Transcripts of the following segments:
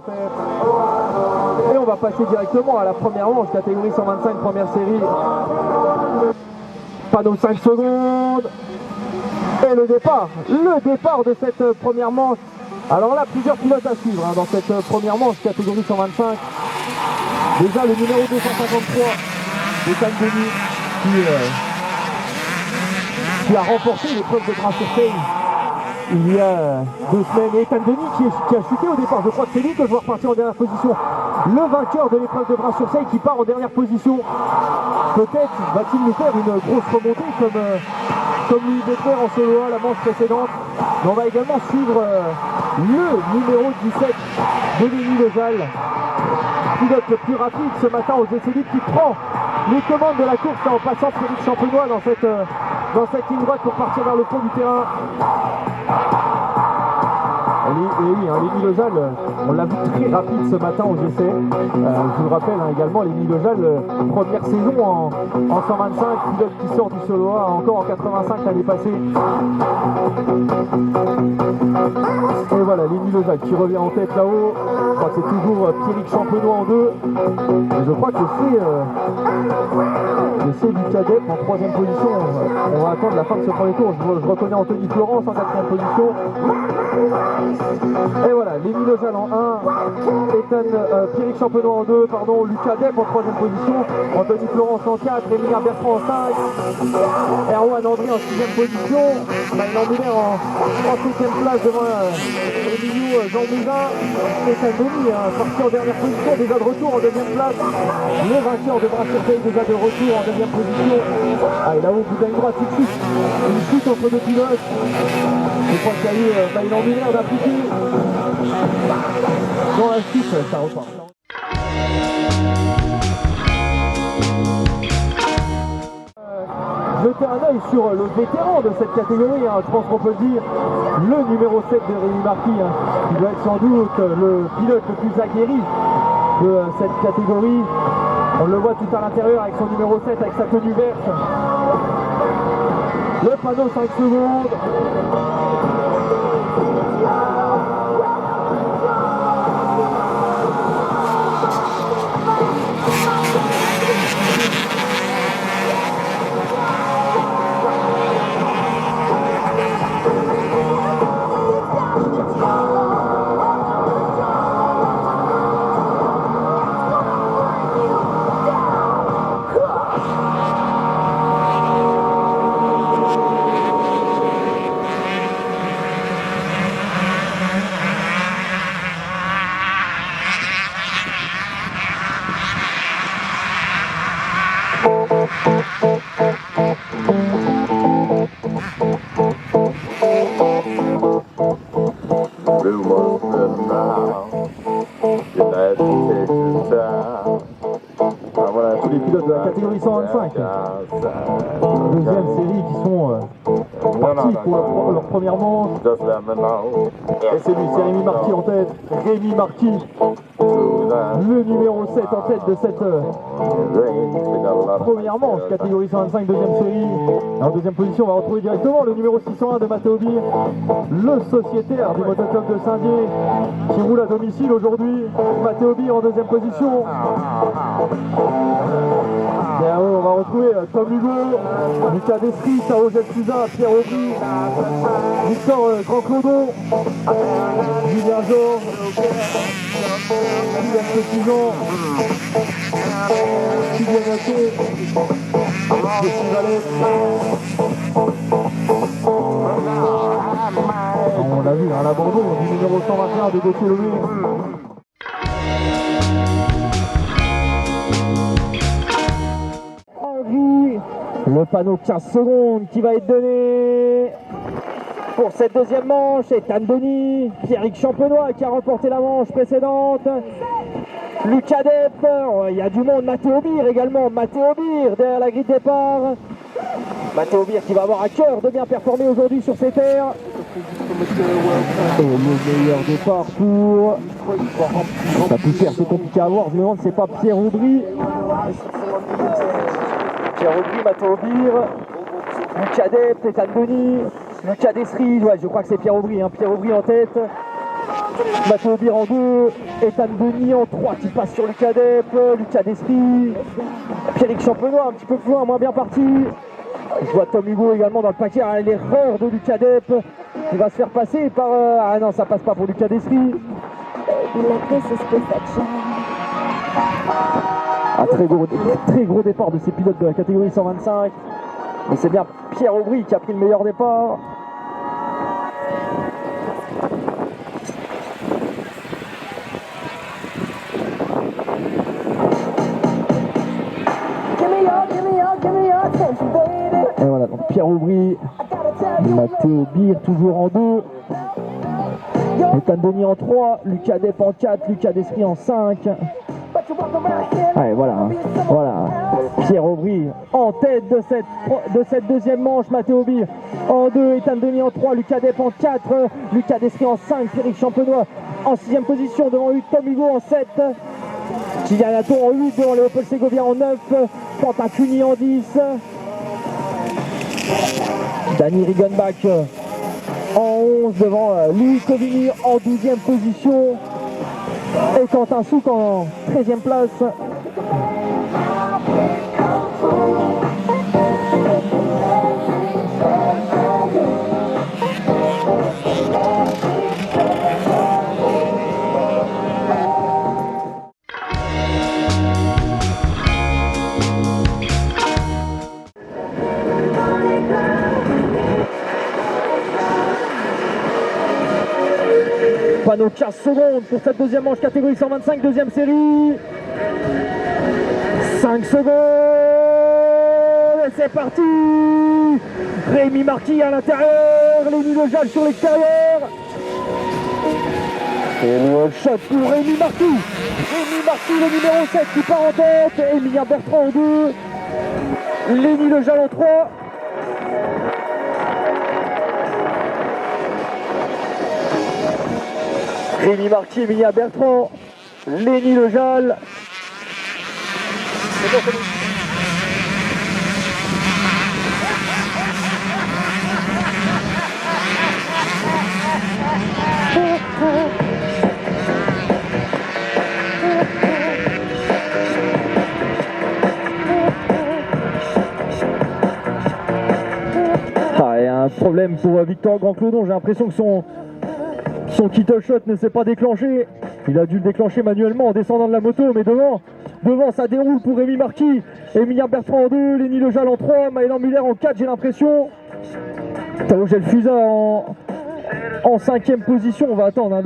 Et on va passer directement à la première manche, catégorie 125, première série. Panneau 5 secondes. Et le départ de cette première manche. Alors là, plusieurs pilotes à suivre dans cette première manche, catégorie 125. Déjà le numéro 253, Ethan Denis, qui a remporté l'épreuve de Bras-sur-Seine il y a 2 semaines. Ethan Denis qui a chuté au départ. Je crois que c'est lui que je vois repartir en dernière position. Le vainqueur de l'épreuve de Bras-sur-Seine qui part en dernière position. Peut-être va-t-il nous faire une grosse remontée comme Louis Becler en solo 1 la manche précédente. Mais on va également suivre le numéro 17 de Denis Lezal, pilote le plus rapide ce matin aux essais libres, qui prend les commandes de la course en passant Félix Champenois dans cette ligne droite pour partir vers le fond du terrain. Et oui, Lenny Lezal, on l'a vu très rapide ce matin aux essais. Je vous le rappelle également, Lenny Lezal, première saison en 125, pilote qui sort du solo A, encore en 85 l'année passée. Et voilà, Lenny Lezal qui revient en tête là-haut. Je crois que c'est toujours Pierrick Champenois en 2. Et je crois que c'est Lucas Depp en 3ème position. On va attendre la fin de ce premier tour. Je reconnais Anthony Florence en 4ème position. Et voilà, Lenny Lezal en 1, Pierrick Champenois en 2, Lucas Depp en 3ème position, Anthony Florence en 4, Emilien Bertrand en 5, Erwan André en 6ème position, Maëlan Muller en 7ème place devant Emilio Jean Mouzin, Ethan Denis sorti en dernière position, déjà de retour en 2ème place, le vainqueur de Bras-sur-Seine déjà de retour en 2ème position. Et là-haut, bout d'une droite, une chute entre 2 pilotes. Je crois qu'il y a eu Maëlan Muller d'appliquer. Dans la suite, ça repart. Jeter un œil sur le vétéran de cette catégorie, je pense qu'on peut le dire, le numéro 7 de Rémi Marquis, qui doit être sans doute le pilote le plus aguerri de cette catégorie. On le voit tout à l'intérieur avec son numéro 7, avec sa tenue verte. Le panneau 5 secondes. Voilà tous les pilotes de la catégorie 125. Deuxième série qui sont partis pour leur première manche. Et c'est lui, c'est Rémi Marquis en tête. Rémi Marquis, le numéro 7 en tête de cette première manche, catégorie 125, deuxième série. En deuxième position, on va retrouver directement le numéro 601 de Matteo Bir, le sociétaire du motoclub de Saint-Dié, qui roule à domicile aujourd'hui. Matteo Bir en deuxième position. Et on va retrouver Tom Hugo, Lucas Destry, Sao Gelfusa, Pierre Aubry, Victor Grand Clodon, Julien Georges, Julien Petitjean, Julien Naté, Jessie Valette. On l'a vu, l'abandon du numéro 121 de Gauthier Louis. Le panneau 15 secondes qui va être donné pour cette deuxième manche. Ethan Denis, Pierrick Champenois qui a remporté la manche précédente. Lucas Depp, il y a du monde, Matteo Bir également. Matteo Bir derrière la grille de départ. Matteo Bir qui va avoir à cœur de bien performer aujourd'hui sur ces terres. Et le meilleur départ pour... Ça peut faire, c'est compliqué à voir. Je me demande si c'est pas Pierre Aubry. Pierre Aubry, Matteo Bir, Lucas Depp, Ethan Denis, Lucas Destry, ouais, je crois que c'est Pierre Aubry en tête. Matteo Bir en 2, Ethan Denis en 3 qui passe sur Lucas Depp, Lucas Destry, Pierrick Champenois un petit peu plus loin, moins bien parti. Je vois Tom Hugo également dans le paquet, l'erreur de Lucas Depp qui va se faire passer par... Ah non, ça passe pas pour Lucas Destry. Un très gros départ de ces pilotes de la catégorie 125. Mais c'est bien Pierre Aubry qui a pris le meilleur départ. Et voilà, donc Pierre Aubry, Matteo Bir toujours en 2. Ethan Denis en 3, Lucas Depp en 4, Lucas Destry en 5. Ouais, voilà. Pierre Aubry en tête de cette deuxième manche, Matteo Bir en 2, Ethan Denis en 3, Lucas Depp en 4, Lucas Destry en 5, Pierrick Champenois en 6ème position devant Tom Hugo en 7, Kylian Hatton en 8 devant Léopold Segovia en 9, Quentin Cuny en 10, Danny Riggenbach en 11 devant Louis Covini en 12e position et Quentin Souk en 13e place. Panneau 15 secondes pour cette deuxième manche catégorie 125, deuxième série. 5 secondes et c'est parti. Rémi Marty à l'intérieur, Lenny Lejeal sur l'extérieur. Et le shot pour Rémi Marty. Rémi Marty, le numéro 7 qui part en tête. Emilien Bertrand en 2. Lenny Lejeal en 3. Rémi Marty, Emilien Bertrand, Lenny Lejeal. Il y a un problème pour Victor Grand-Clodon, j'ai l'impression que son kittle shot ne s'est pas déclenché. Il a dû le déclencher manuellement en descendant de la moto, mais devant ça déroule pour Rémi Marty. Emilien Bertrand en 2, Lenny Lejeal en 3, Maëlan Muller en 4, j'ai l'impression. Tao Gelfusa en 5e position. On va attendre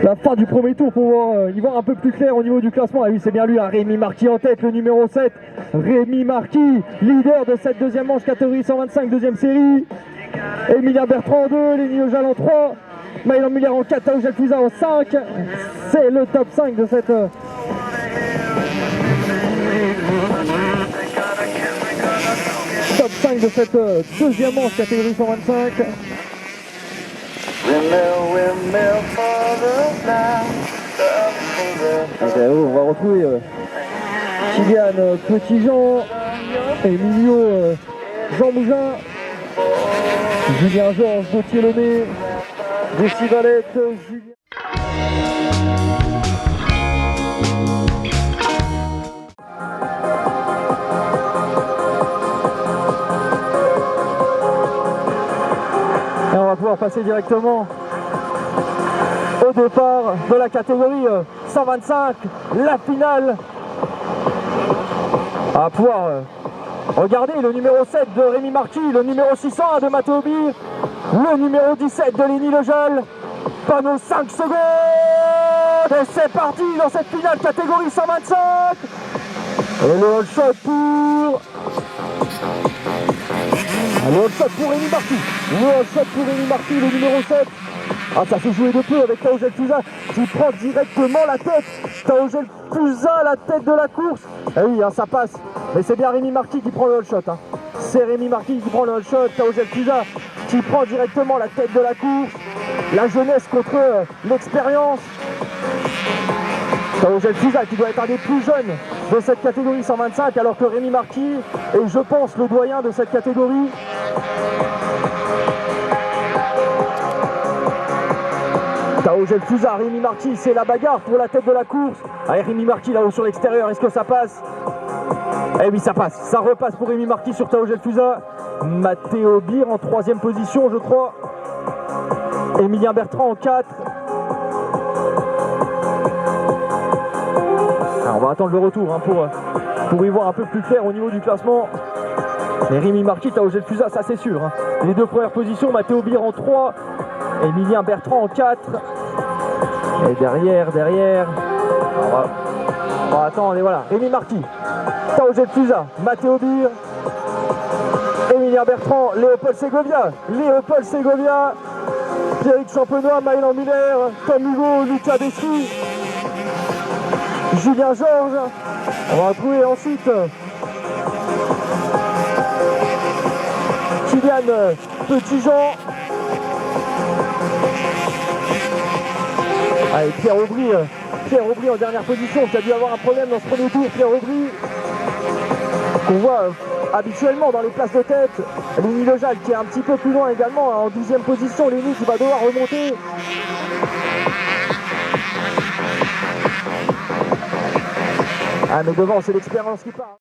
la fin du premier tour pour y voir un peu plus clair au niveau du classement. Ah oui, c'est bien lui, Rémi Marty en tête, le numéro 7. Rémi Marty, leader de cette deuxième manche catégorie 125, deuxième série. Emilien Bertrand en 2, Lenny Lejeal en 3, Maëlan Muller en 4, Tao Gelfusa en 5. C'est le top 5 de cette deuxième manche catégorie 125. On va retrouver Kylian Petitjean, Emilio Jean Mougin, Julien Georges, Gauthier Lemay, Jessie Valette, Julien. Et on va pouvoir passer directement au départ de la catégorie 125, la finale. On va pouvoir regarder le numéro 7 de Rémi Marty, le numéro 601 de Matteo Bir, le numéro 17 de Lenny Lejeal. Panneau 5 secondes et c'est parti dans cette finale catégorie 125. Et le all shot pour... Le all shot pour Rémi Marty. Le all shot pour Rémi Marty, le numéro 7. Ah, ça s'est joué de peu avec Tao Gelfusa qui prend directement la tête. Tao Gelfusa, la tête de la course. Eh oui, hein, ça passe. Mais c'est bien Rémi Marty qui prend le all shot. Hein. C'est Rémi Marty qui prend le all shot. Tao Gelfusa qui prend directement la tête de la course. La jeunesse contre l'expérience. Tao Gelfusa qui doit être un des plus jeunes de cette catégorie 125, alors que Rémi Marty est, je pense, le doyen de cette catégorie. Tao Gelfusa, Rémi Marty, c'est la bagarre pour la tête de la course. Allez, Rémi Marty là-haut sur l'extérieur, est-ce que ça passe? Eh oui, ça passe, ça repasse pour Rémi Marty sur Tao Gelfusa. Matteo Bir en 3e position, je crois. Emilien Bertrand en 4. Alors, on va attendre le retour hein, pour y voir un peu plus clair au niveau du classement. Mais Rémi Marty, Tao Gelfusa, ça c'est sûr. Hein. Les 2 premières positions, Matteo Bir en 3, Emilien Bertrand en 4. Et derrière, on va attendre, et voilà, Rémi Marty, Tao Gelfusa, Matteo Bir, Emilien Bertrand, Léopold Segovia, Pierrick Champenois, Maëlan Muller, Tom Hugo, Lucas Dessy, Julien Georges. On va retrouver ensuite Kylian Petitjean. Allez, Pierre Aubry en dernière position, qui a dû avoir un problème dans ce premier tour. Pierre Aubry, qu'on voit habituellement dans les places de tête. Léni Lejal qui est un petit peu plus loin également, en 12e position. Léni qui va devoir remonter. Ah mais devant, c'est l'expérience qui part.